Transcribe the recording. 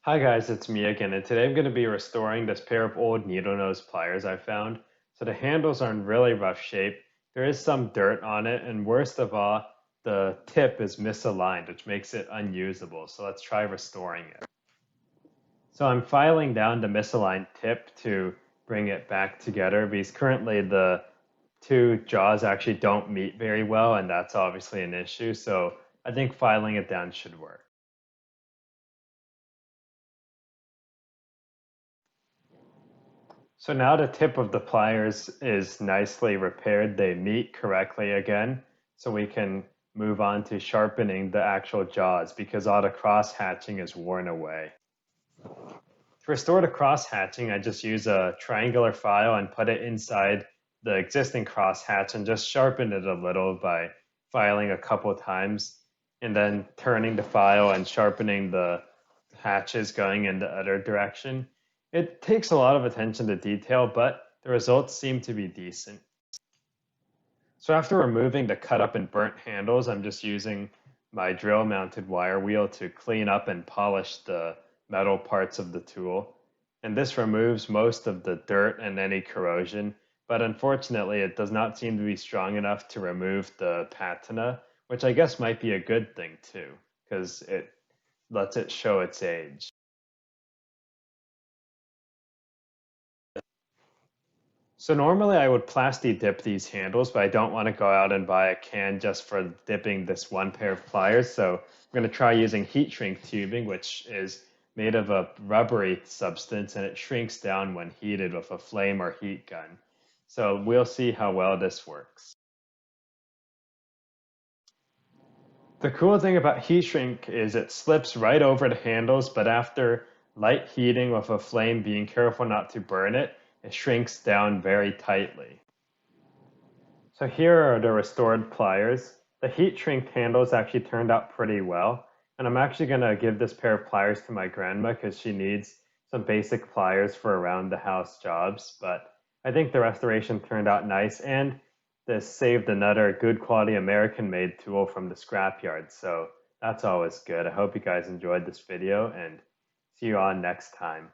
Hi guys, it's me again, and today I'm going to be restoring this pair of old needle nose pliers I found. So the handles are in really rough shape. There is some dirt on it, and worst of all, the tip is misaligned, which makes it unusable. So let's try restoring it. So I'm filing down the misaligned tip to bring it back together because currently the two jaws actually don't meet very well, and that's obviously an issue. So I think filing it down should work. So now the tip of the pliers is nicely repaired. They meet correctly again. So we can move on to sharpening the actual jaws because all the cross hatching is worn away. To restore the cross hatching, I just use a triangular file and put it inside the existing cross hatch and just sharpen it a little by filing a couple times and then turning the file and sharpening the hatches going in the other direction. It takes a lot of attention to detail, but the results seem to be decent. So after removing the cut up and burnt handles, I'm just using my drill mounted wire wheel to clean up and polish the metal parts of the tool. And this removes most of the dirt and any corrosion, but unfortunately it does not seem to be strong enough to remove the patina, which I guess might be a good thing too, because it lets it show its age. So normally I would plasti dip these handles, but I don't want to go out and buy a can just for dipping this one pair of pliers. So I'm going to try using heat shrink tubing, which is made of a rubbery substance and it shrinks down when heated with a flame or heat gun. So we'll see how well this works. The cool thing about heat shrink is it slips right over the handles, but after light heating with a flame, being careful not to burn it, it shrinks down very tightly. So here are the restored pliers. The heat shrink handles actually turned out pretty well, and I'm actually going to give this pair of pliers to my grandma because she needs some basic pliers for around the house jobs, but I think the restoration turned out nice, and this saved another good quality American made tool from the scrapyard, so that's always good. I hope you guys enjoyed this video, and see you on next time.